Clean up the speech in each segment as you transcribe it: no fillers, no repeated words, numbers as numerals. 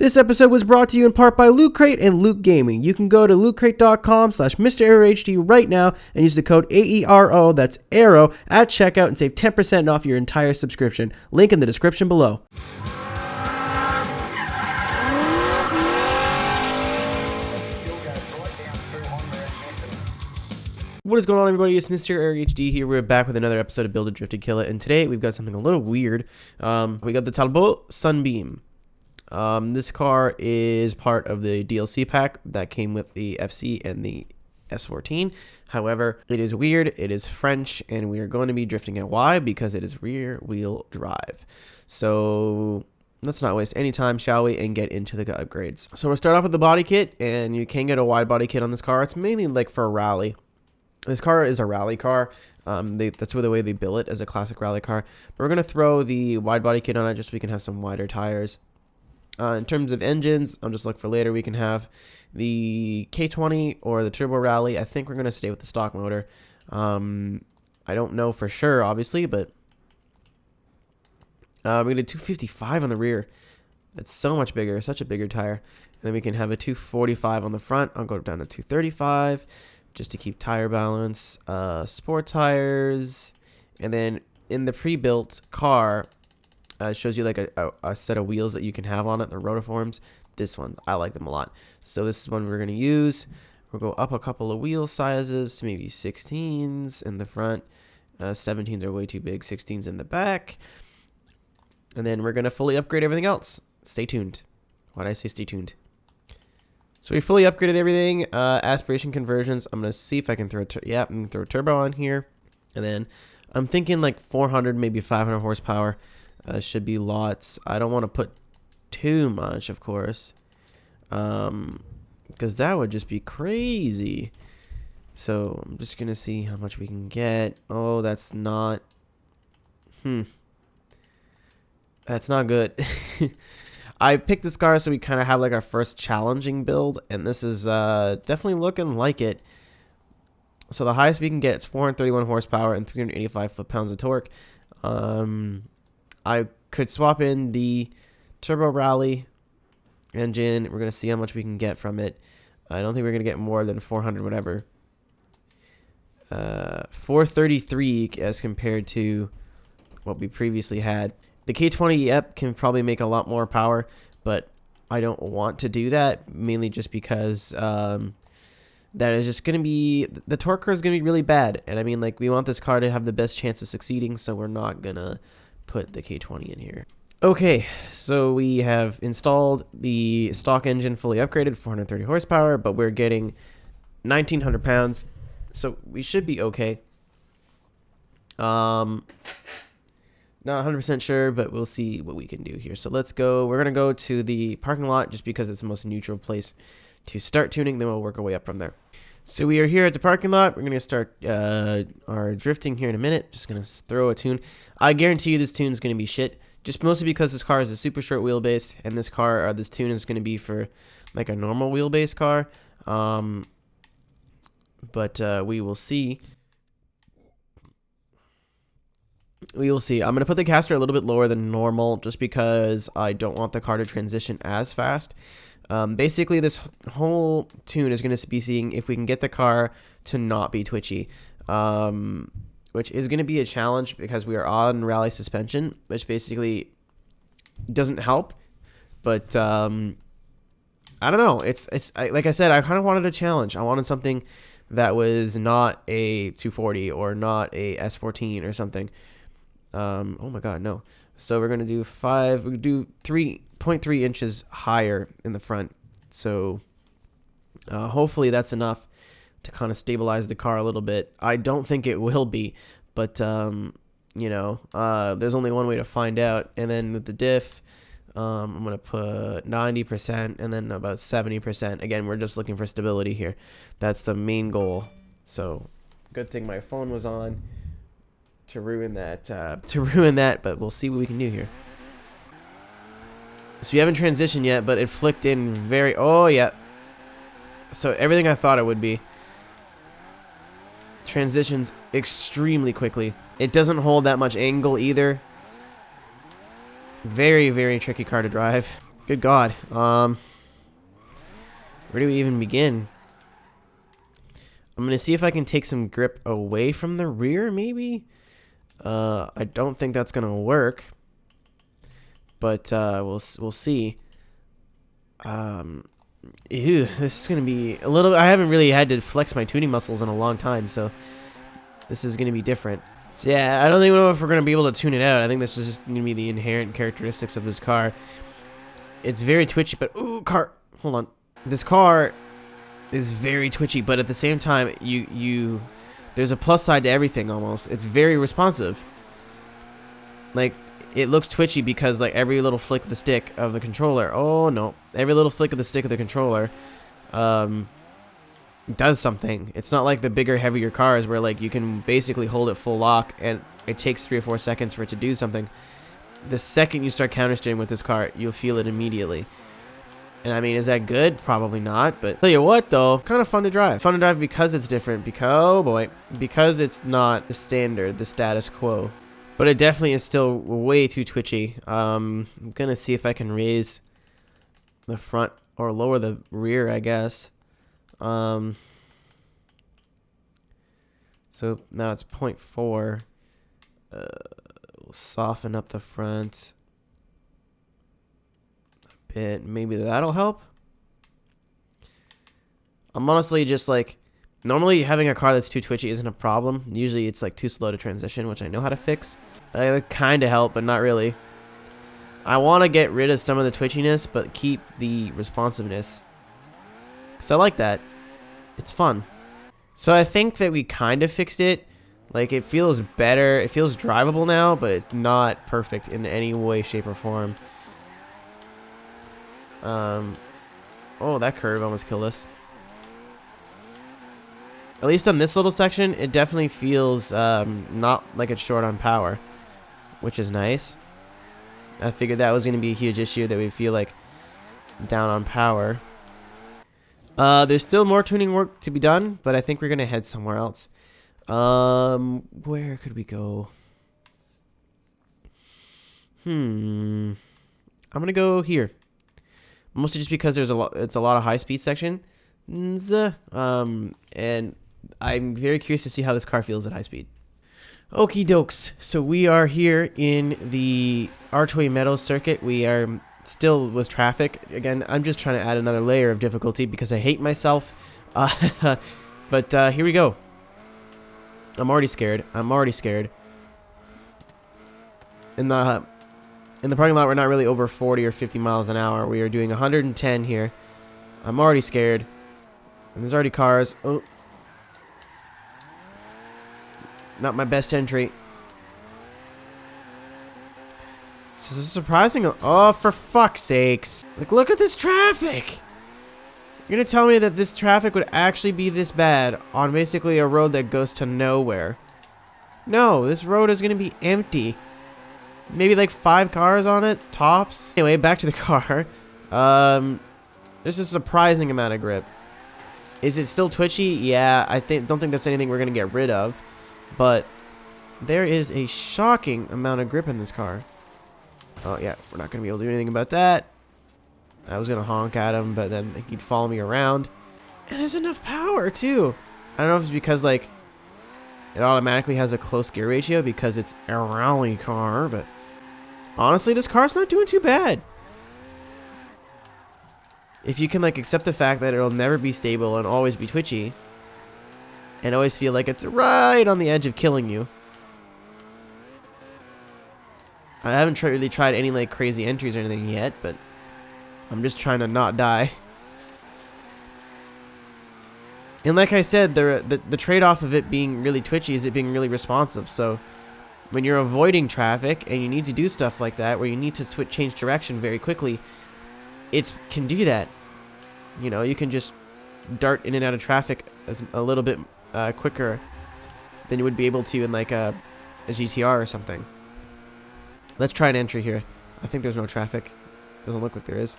This episode was brought to you in part by LOOTCRATE and Loot Gaming. You can go to lootcrate.com/MrAeroHD right now and use the code AERO, that's AERO, at checkout and save 10% off your entire subscription. Link in the description below. What is going on, everybody? It's MrAeroHD here. We're back with another episode of Build It, Drift It, Kill It, and today we've got something a little weird. We got the Talbot Sunbeam. This car is part of the DLC pack that came with the FC and the S14. However, it is weird, it is French, and we are going to be drifting it. Why? Because it is rear wheel drive. So let's not waste any time, shall we, and get into the upgrades. So we'll start off with the body kit, and you can get a wide body kit on this car. It's mainly like for a rally. This car is a rally car. That's the way they bill it, as a classic rally car. But we're going to throw the wide body kit on it just so we can have some wider tires. In terms of engines, I'll just look for later. We can have the K20 or the Turbo Rally. I think we're going to stay with the stock motor. I don't know for sure, obviously, but we're going to do 255 on the rear. That's so much bigger, such a bigger tire. And then we can have a 245 on the front. I'll go down to 235 just to keep tire balance. Sport tires. And then in the pre-built car, it shows you like a set of wheels that you can have on it, the rotiforms. This one, I like them a lot. So this is one we're going to use. We'll go up a couple of wheel sizes to maybe 16s in the front. 17s are way too big, 16s in the back. And then we're going to fully upgrade everything else. Stay tuned. Why did I say stay tuned? So we fully upgraded everything. Aspiration conversions. I'm going to see if I can throw I'm going to throw a turbo on here. And then I'm thinking like 400, maybe 500 horsepower. Should be lots. I don't want to put too much, of course, because that would just be crazy. So I'm just gonna see how much we can get. Oh, that's not. That's not good. I picked this car so we kind of have like our first challenging build, and this is definitely looking like it. So the highest we can get is 431 horsepower and 385 foot-pounds of torque. I could swap in the Turbo Rally engine. We're going to see how much we can get from it. I don't think we're going to get more than 400 whatever. 433 as compared to what we previously had. The K20, yep, can probably make a lot more power, but I don't want to do that, mainly just because that is just going to be, the torque curve is going to be really bad. And I mean, like, we want this car to have the best chance of succeeding, so we're not going to put the K20 in here. Okay, so we have installed the stock engine fully upgraded, 430 horsepower, but we're getting 1,900 pounds, so we should be okay. Not 100% sure, but we'll see what we can do here. So let's go. We're going to go to the parking lot just because it's the most neutral place to start tuning, then we'll work our way up from there. So we are here at the parking lot. We're going to start our drifting here in a minute. Just going to throw a tune. I guarantee you this tune is going to be shit. Just mostly because this car is a super short wheelbase. And this tune is going to be for like a normal wheelbase car. But we will see. We will see. I'm going to put the caster a little bit lower than normal just because I don't want the car to transition as fast. Basically, this whole tune is going to be seeing if we can get the car to not be twitchy, which is going to be a challenge because we are on rally suspension, which basically doesn't help. But I don't know. Like I said, I kind of wanted a challenge. I wanted something that was not a 240 or not a S14 or something. Oh my God, no. So we're going to do 3.3 inches higher in the front. So hopefully that's enough to kind of stabilize the car a little bit. I don't think it will be, but you know, there's only one way to find out. And then with the diff, I'm going to put 90% and then about 70%. Again, we're just looking for stability here. That's the main goal. So good thing my phone was on to ruin that, but we'll see what we can do here. So we haven't transitioned yet, but it flicked in very... Oh, yeah. So everything I thought it would be. Transitions extremely quickly. It doesn't hold that much angle either. Very, very tricky car to drive. Good God. Where do we even begin? I'm gonna see if I can take some grip away from the rear, maybe. I don't think that's gonna work, but we'll see. Ew, this is gonna be a little. I haven't really had to flex my tuning muscles in a long time, so this is gonna be different. So yeah, I don't even know if we're gonna be able to tune it out. I think that's just gonna be the inherent characteristics of this car. It's very twitchy, but ooh, hold on. This car is very twitchy, but at the same time, there's a plus side to everything almost. It's very responsive. Like, it looks twitchy because like every little flick of the stick of the controller. Oh no, every little flick of the stick of the controller does something. It's not like the bigger, heavier cars where like you can basically hold it full lock and it takes 3 or 4 seconds for it to do something. The second you start countersteering with this car, you'll feel it immediately. And I mean, is that good? Probably not, but tell you what though, kind of fun to drive. Fun to drive because it's different, because, oh boy, because it's not the standard, the status quo. But it definitely is still way too twitchy. I'm gonna see if I can raise the front or lower the rear, I guess. So now it's 0.4. We'll soften up the front a bit. Maybe that'll help. I'm honestly just like, normally having a car that's too twitchy isn't a problem. Usually it's like too slow to transition, which I know how to fix. It kind of help, but not really. I want to get rid of some of the twitchiness, but keep the responsiveness. Because I like that. It's fun. So I think that we kind of fixed it. Like, it feels better. It feels drivable now, but it's not perfect in any way, shape, or form. Oh, that curve almost killed us. At least on this little section, it definitely feels not like it's short on power, which is nice. I figured that was going to be a huge issue, that we feel like down on power. There's still more tuning work to be done, but I think we're going to head somewhere else. Where could we go? I'm going to go here. Mostly just because it's a lot of high-speed section. And I'm very curious to see how this car feels at high speed. Okie dokes. So we are here in the Archway Meadows circuit. We are still with traffic. Again, I'm just trying to add another layer of difficulty because I hate myself. But here we go. I'm already scared. In the parking lot, we're not really over 40 or 50 miles an hour. We are doing 110 here. I'm already scared. And there's already cars. Oh. Not my best entry. This is surprising. Oh, for fuck's sakes. Like, look at this traffic. You're going to tell me that this traffic would actually be this bad on basically a road that goes to nowhere. No, this road is going to be empty. Maybe like 5 cars on it, tops. Anyway, back to the car. There's a surprising amount of grip. Is it still twitchy? Yeah, don't think that's anything we're going to get rid of. But there is a shocking amount of grip in this car. Oh, yeah, we're not going to be able to do anything about that. I was going to honk at him, but then he'd follow me around. And there's enough power, too. I don't know if it's because, like, it automatically has a close gear ratio because it's a rally car, but honestly, this car's not doing too bad. If you can, like, accept the fact that it'll never be stable and always be twitchy, and always feel like it's right on the edge of killing you. I haven't really tried any, like, crazy entries or anything yet, but I'm just trying to not die. And like I said, the trade-off of it being really twitchy is it being really responsive. So when you're avoiding traffic and you need to do stuff like that, where you need to change direction very quickly, it can do that. You know, you can just dart in and out of traffic as a little bit quicker than you would be able to in like a GTR or something. Let's try an entry here. I think there's no traffic. Doesn't look like there is.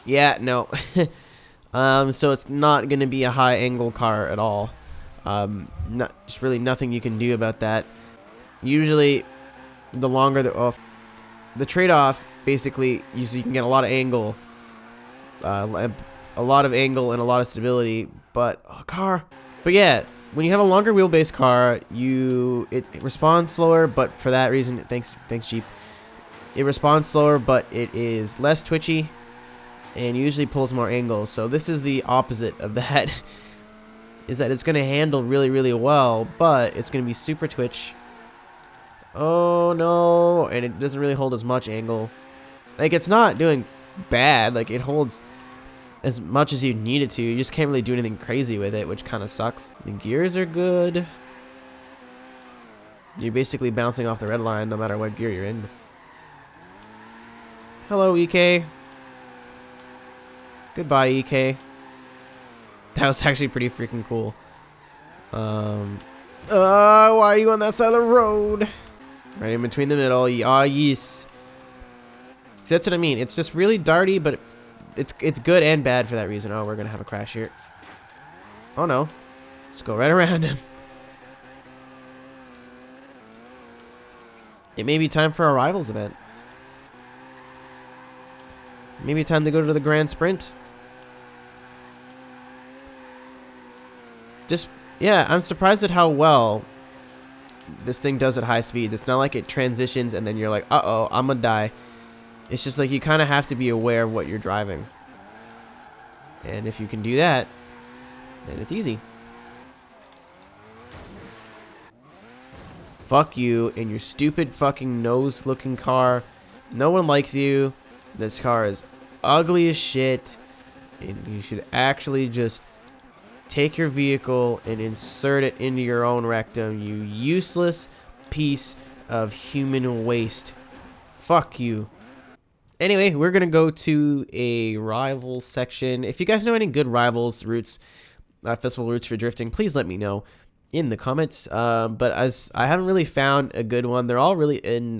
Yeah, no. So it's not going to be a high angle car at all. Just really nothing you can do about that. Usually, the longer the trade-off basically you can get a lot of angle, and a lot of stability, but yeah, when you have a longer wheelbase car, it responds slower, but for that reason, thanks Jeep, it responds slower, but it is less twitchy and usually pulls more angle. So this is the opposite of that. Is that it's going to handle really, really well, but it's going to be super twitch. Oh no, and it doesn't really hold as much angle. Like, it's not doing bad, like it holds as much as you need it to. You just can't really do anything crazy with it, which kind of sucks. The gears are good. You're basically bouncing off the red line no matter what gear you're in. Hello, EK. Goodbye, EK. That was actually pretty freaking cool. Why are you on that side of the road? Right in between the middle. Ah, yes. See, that's what I mean. It's just really darty, but it's good and bad for that reason. Oh, we're gonna have a crash here. Oh no. Let's go right around him. It may be time for a rivals event. Maybe time to go to the Grand Sprint. Yeah, I'm surprised at how well this thing does at high speeds. It's not like it transitions and then you're like, uh-oh, I'm gonna die. It's just like you kind of have to be aware of what you're driving. And if you can do that, then it's easy. Fuck you and your stupid fucking nose-looking car. No one likes you. This car is ugly as shit. And you should actually just take your vehicle and insert it into your own rectum, you useless piece of human waste. Fuck you. Anyway, we're going to go to a rivals section. If you guys know any good rivals routes, festival routes for drifting, please let me know in the comments. But as I haven't really found a good one, they're all really in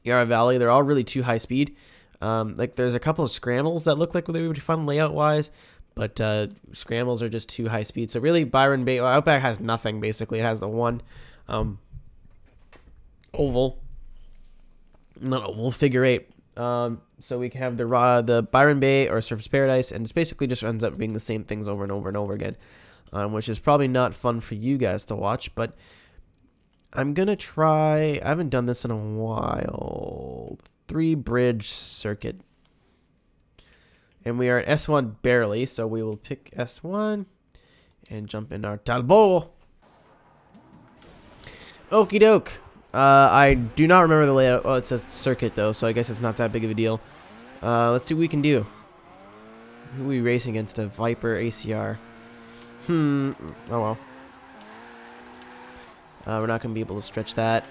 Yarra Valley. They're all really too high speed. Like there's a couple of scrambles that look like they would be fun layout wise, but scrambles are just too high speed. So really, Byron Bay Outback has nothing basically. It has the one oval, not oval, figure eight. So we can have the Byron Bay or Surface Paradise, and it basically just ends up being the same things over and over and over again, which is probably not fun for you guys to watch. But I'm gonna try. I haven't done this in a while. 3-bridge circuit. And we are at S1 barely, so we will pick S1 and jump in our Talbot. Okie doke. I do not remember the layout. Oh, it's a circuit though, so I guess it's not that big of a deal. Let's see what we can do. Who are we racing against? A Viper ACR. Oh well. We're not going to be able to stretch that.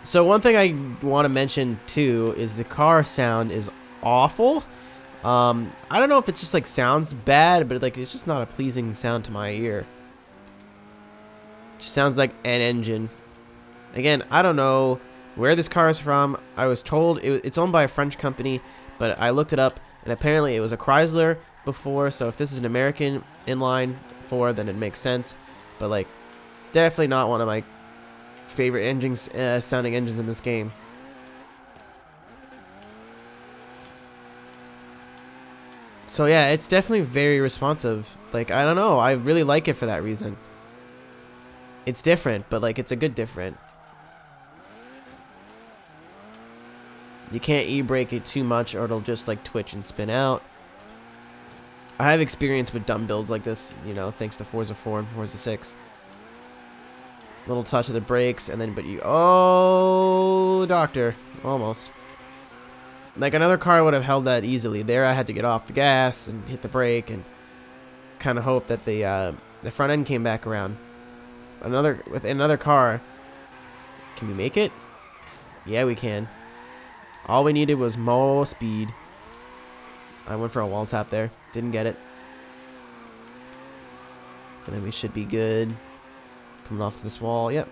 So one thing I want to mention too is the car sound is awful. I don't know if it's just like sounds bad, but like it's just not a pleasing sound to my ear. It just sounds like an engine. Again, I don't know where this car is from. I was told it's owned by a French company, but I looked it up and apparently it was a Chrysler before. So if this is an American inline 4, then it makes sense. But like, definitely not one of my favorite engines, sounding engines in this game. So yeah, it's definitely very responsive. Like, I don't know, I really like it for that reason. It's different, but like it's a good different. You can't e-brake it too much or it'll just like twitch and spin out. I have experience with dumb builds like this, you know, thanks to Forza 4 and Forza 6. Little touch of the brakes, and then, oh, doctor, almost. Like another car would have held that easily. There, I had to get off the gas and hit the brake, and kind of hope that the front end came back around. With another car, can we make it? Yeah, we can. All we needed was more speed. I went for a wall tap there, didn't get it, and then we should be good. Coming off this wall, yep.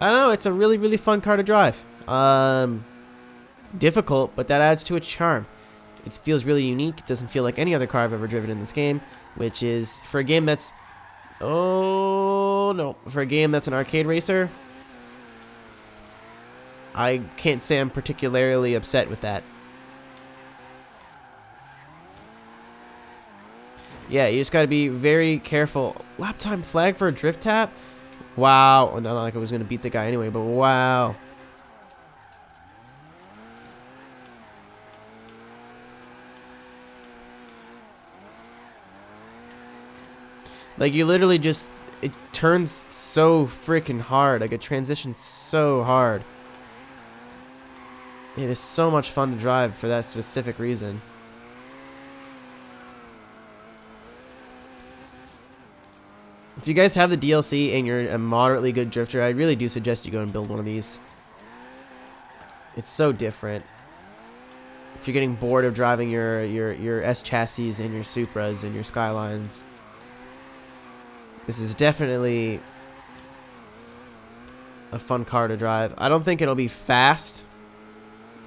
I don't know, it's a really, really fun car to drive. Difficult, but that adds to its charm. It feels really unique. It doesn't feel like any other car I've ever driven in this game, which is, for a game that's, oh, Oh no, for a game that's an arcade racer, I can't say I'm particularly upset with that. Yeah, you just gotta be very careful. Lap time flag for a drift tap? Wow. Oh, not like I was gonna beat the guy anyway, but wow. Like, you literally just, it turns so freaking hard. Like, it transitions so hard. It is so much fun to drive for that specific reason. If you guys have the DLC and you're a moderately good drifter, I really do suggest you go and build one of these. It's so different. If you're getting bored of driving your S chassis and your Supras and your Skylines, this is definitely a fun car to drive. I don't think it'll be fast.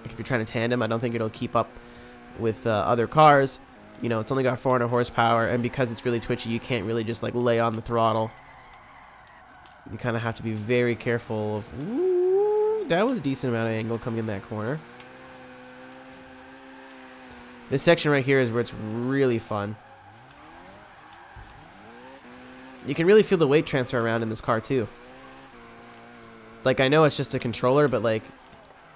Like if you're trying to tandem, I don't think it'll keep up with other cars. You know, it's only got 400 horsepower, and because it's really twitchy, you can't really just like lay on the throttle. You kind of have to be very careful of... Ooh, that was a decent amount of angle coming in that corner. This section right here is where it's really fun. You can really feel the weight transfer around in this car too. Like, I know it's just a controller, but like,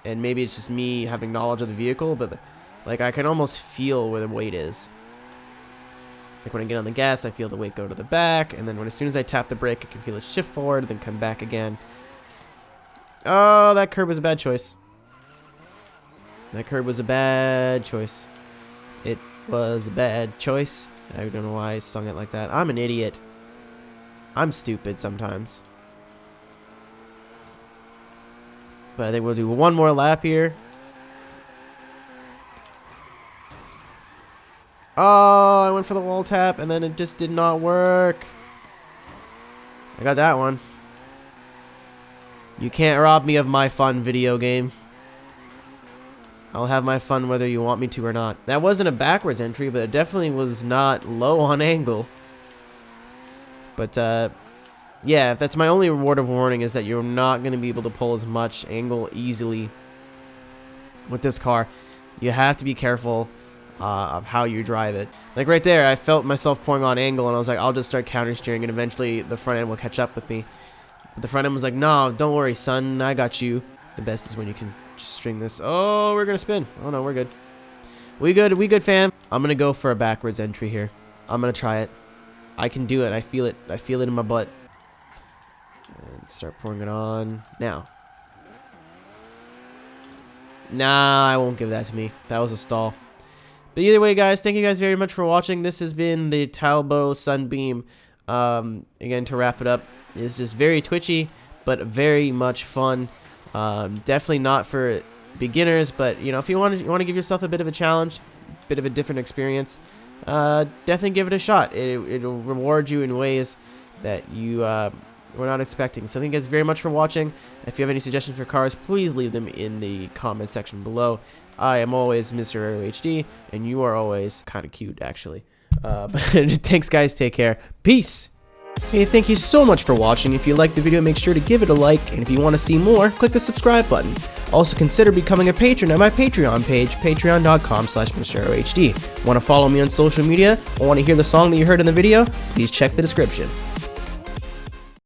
and maybe it's just me having knowledge of the vehicle, but like I can almost feel where the weight is. Like when I get on the gas, I feel the weight go to the back, and then as soon as I tap the brake, I can feel it shift forward, then come back again. Oh, that curb was a bad choice. That curb was a bad choice. It was a bad choice. I don't know why I sung it like that. I'm an idiot. I'm stupid sometimes. But I think we'll do one more lap here. Oh, I went for the wall tap, and then it just did not work. I got that one. You can't rob me of my fun, video game. I'll have my fun whether you want me to or not. That wasn't a backwards entry, but it definitely was not low on angle. But, yeah, that's my only word of warning, is that you're not going to be able to pull as much angle easily with this car. You have to be careful of how you drive it. Like right there, I felt myself pouring on angle, and I was like, I'll just start counter steering, and eventually the front end will catch up with me. But the front end was like, no, don't worry, son, I got you. The best is when you can just string this. Oh, we're gonna spin. Oh no, we're good. We good, fam. I'm gonna go for a backwards entry here. I'm gonna try it. I can do it. I feel it. I feel it in my butt. And start pouring it on now. Nah, I won't give that to me. That was a stall. But either way, guys, thank you guys very much for watching. This has been the Talbot Sunbeam. Again, to wrap it up, it's just very twitchy, but very much fun. Definitely not for beginners, but you know, if you want to give yourself a bit of a challenge, a bit of a different experience, definitely give it a shot. It'll reward you in ways that you were not expecting. So thank you guys very much for watching. If you have any suggestions for cars, please leave them in the comment section below. I am always MrAeroHD, and you are always kind of cute, actually. But thanks, guys. Take care. Peace. Hey, thank you so much for watching. If you liked the video, make sure to give it a like, and if you want to see more, click the subscribe button. Also, consider becoming a patron at my Patreon page, patreon.com/MrAeroHD. Want to follow me on social media, or want to hear the song that you heard in the video? Please check the description.